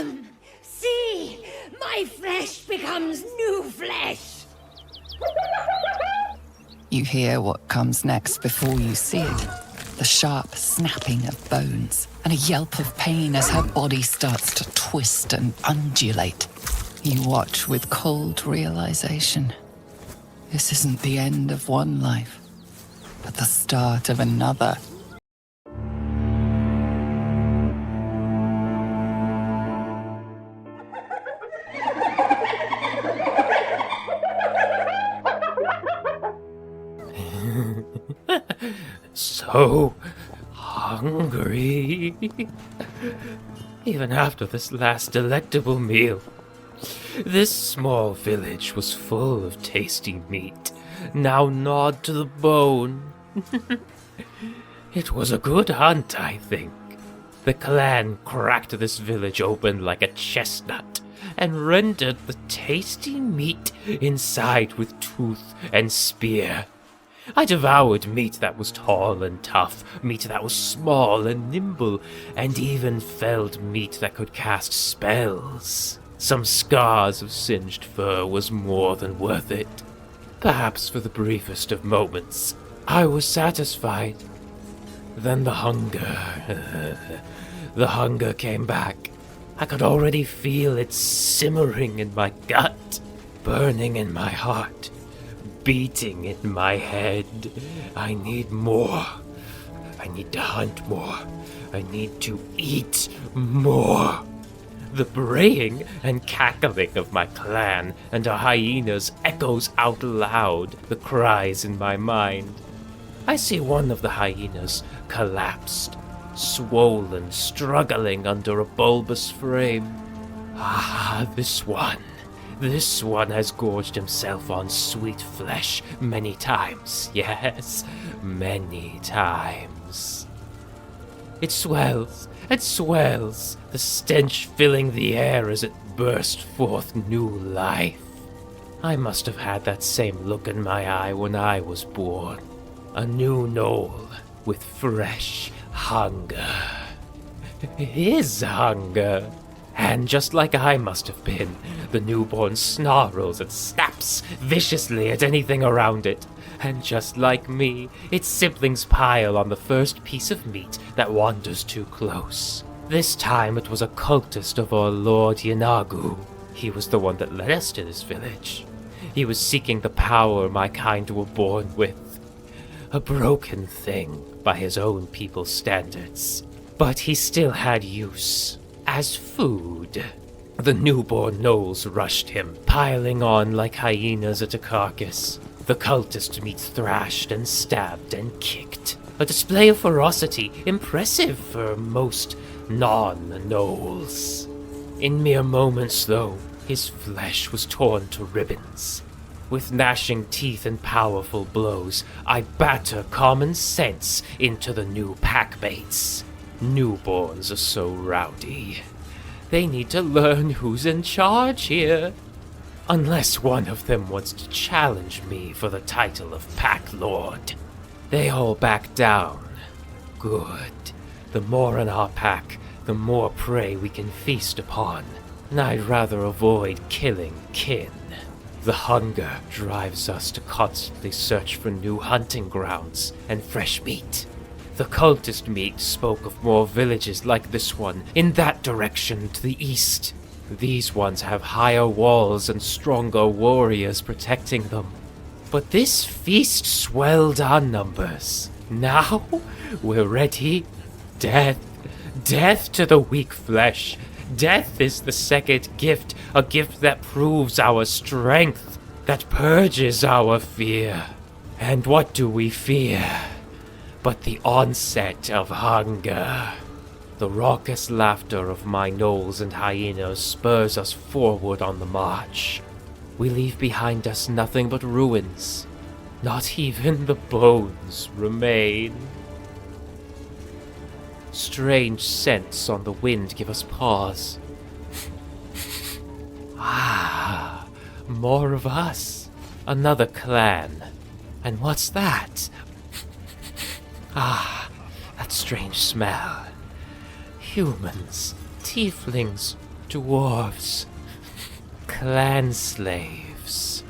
Come, see, my flesh becomes new flesh. You hear what comes next before you see it. The sharp snapping of bones and a yelp of pain as her body starts to twist and undulate. You watch with cold realization. This isn't the end of one life, but the start of another. So hungry. Even after this last delectable meal. This small village was full of tasty meat, now gnawed to the bone. It was a good hunt, I think. The clan cracked this village open like a chestnut and rendered the tasty meat inside with tooth and spear. I devoured meat that was tall and tough, meat that was small and nimble, and even felled meat that could cast spells. Some scars of singed fur was more than worth it. Perhaps for the briefest of moments, I was satisfied. Then the hunger came back. I could already feel it simmering in my gut, burning in my heart, beating in my head. I need more. I need to hunt more. I need to eat more. The braying and cackling of my clan and our hyenas echoes out loud the cries in my mind. I see one of the hyenas collapsed, swollen, struggling under a bulbous frame. Ah, this one has gorged himself on sweet flesh many times. Yes, many times. It swells and swells, the stench filling the air as it burst forth new life. I must have had that same look in my eye when I was born. A new gnoll with fresh hunger. His hunger. And just like I must have been, the newborn snarls and snaps viciously at anything around it. And just like me, its siblings pile on the first piece of meat that wanders too close. This time it was a cultist of our Lord Yanagu. He was the one that led us to this village. He was seeking the power my kind were born with. A broken thing by his own people's standards. But he still had use. As food. The newborn gnolls rushed him, piling on like hyenas at a carcass. The cultist meat thrashed and stabbed and kicked. A display of ferocity impressive for most non-gnolls. In mere moments, though, his flesh was torn to ribbons. With gnashing teeth and powerful blows, I batter common sense into the new packmates. Newborns are so rowdy. They need to learn who's in charge here. Unless one of them wants to challenge me for the title of Pack Lord. They all back down. Good. The more in our pack, the more prey we can feast upon. And I'd rather avoid killing kin. The hunger drives us to constantly search for new hunting grounds and fresh meat. The cultist meat spoke of more villages like this one, in that direction to the east. These ones have higher walls and stronger warriors protecting them. But this feast swelled our numbers. Now we're ready. Death. Death to the weak flesh. Death is the second gift, a gift that proves our strength, that purges our fear. And what do we fear? But the onset of hunger. The raucous laughter of my gnolls and hyenas spurs us forward on the march. We leave behind us nothing but ruins. Not even the bones remain. Strange scents on the wind give us pause. Ah, more of us. Another clan. And what's that? That strange smell. Humans, tieflings, Dwarves. Clan slaves.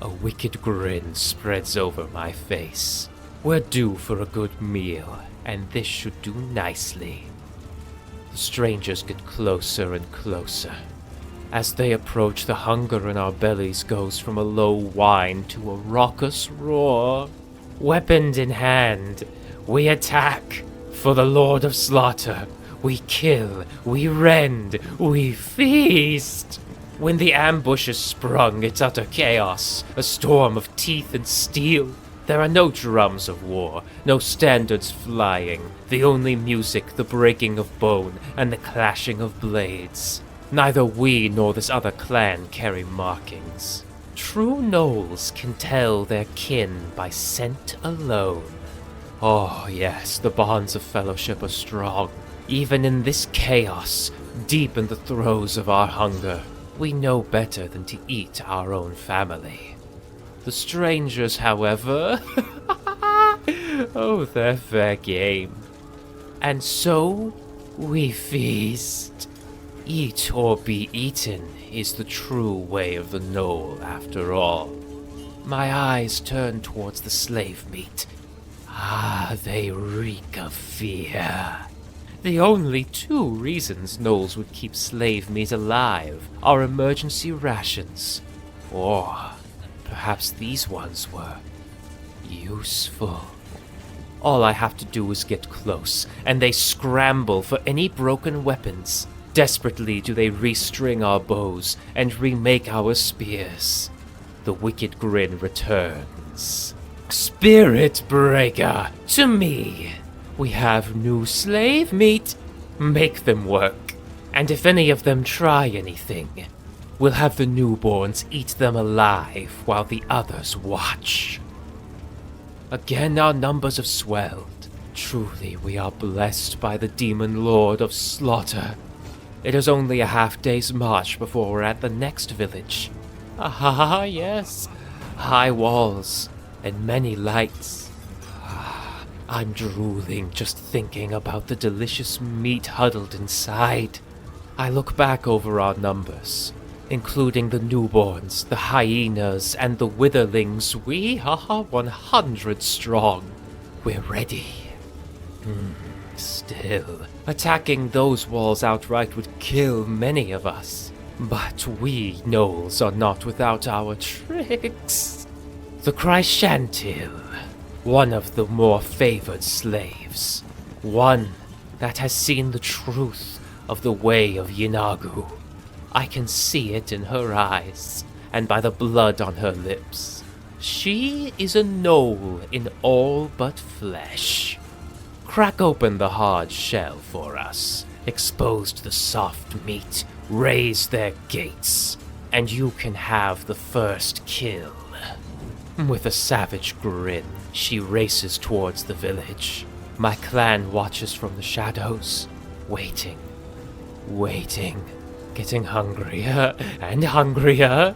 A wicked grin spreads over my face. We're due for a good meal, and this should do nicely. The strangers get closer and closer. As they approach, the hunger in our bellies goes from a low whine to a raucous roar. Weapon in hand, we attack. For the Lord of Slaughter, we kill, we rend, we feast. When the ambush is sprung, it's utter chaos, a storm of teeth and steel. There are no drums of war, no standards flying, the only music, the breaking of bone, and the clashing of blades. Neither we nor this other clan carry markings. True gnolls can tell their kin by scent alone. Oh yes, the bonds of fellowship are strong. Even in this chaos, deep in the throes of our hunger, we know better than to eat our own family. The strangers, however, oh, they're fair game. And so, we feast. Eat or be eaten is the true way of the gnoll, after all. My eyes turn towards the slave meat. Ah, they reek of fear. The only two reasons gnolls would keep slave meat alive are emergency rations, or perhaps these ones were useful. All I have to do is get close, and they scramble for any broken weapons. Desperately do they restring our bows and remake our spears. The wicked grin returns. Spirit Breaker, to me! We have new slave meat. Make them work. And if any of them try anything, we'll have the newborns eat them alive while the others watch. Again our numbers have swelled. Truly we are blessed by the demon lord of slaughter. It is only a half-day's march before we're at the next village. Ah, yes. High walls and many lights. I'm drooling just thinking about the delicious meat huddled inside. I look back over our numbers, including the newborns, the hyenas, and the witherlings. We are 100 strong. We're ready. Still, attacking those walls outright would kill many of us. But we gnolls are not without our tricks. The Chryshantil, one of the more favored slaves. One that has seen the truth of the way of Yinagu. I can see it in her eyes, and by the blood on her lips. She is a gnoll in all but flesh. Crack open the hard shell for us, expose the soft meat, raise their gates, and you can have the first kill. With a savage grin, she races towards the village. My clan watches from the shadows, waiting, getting hungrier and hungrier.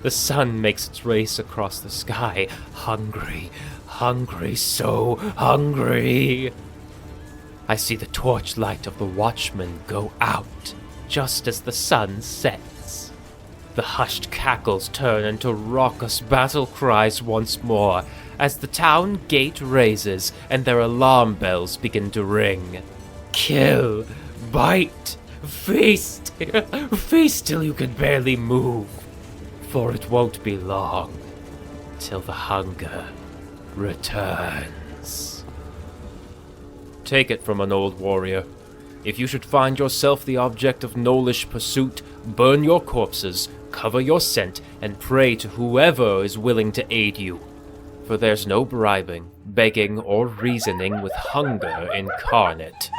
The sun makes its race across the sky. Hungry, so hungry. I see the torchlight of the watchman go out, just as the sun sets. The hushed cackles turn into raucous battle cries once more, as the town gate raises and their alarm bells begin to ring. Kill, bite, feast, feast till you can barely move, for it won't be long till the hunger returns. Take it from an old warrior. If you should find yourself the object of gnollish pursuit, burn your corpses, cover your scent, and pray to whoever is willing to aid you. For there's no bribing, begging, or reasoning with hunger incarnate.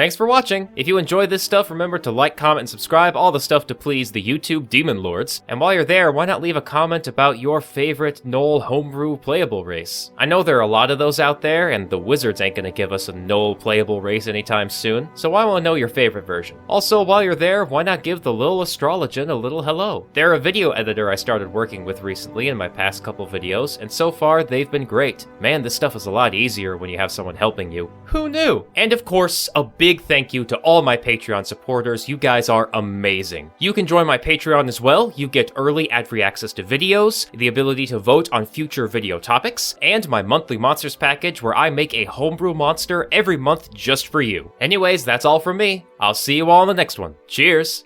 Thanks for watching! If you enjoyed this stuff, remember to like, comment, and subscribe, all the stuff to please the YouTube demon lords. And while you're there, why not leave a comment about your favorite Gnoll homebrew playable race? I know there are a lot of those out there, and the wizards ain't gonna give us a Gnoll playable race anytime soon, so I wanna know your favorite version. Also, while you're there, why not give the little astrologian a little hello? They're a video editor I started working with recently in my past couple videos, and so far, they've been great. Man, this stuff is a lot easier when you have someone helping you. Who knew? And of course, a big thank you to all my Patreon supporters. You guys are amazing. You can join my Patreon as well. You get early ad-free access to videos, the ability to vote on future video topics, and my monthly monsters package where I make a homebrew monster every month just for you. Anyways, that's all from me. I'll see you all in the next one. Cheers!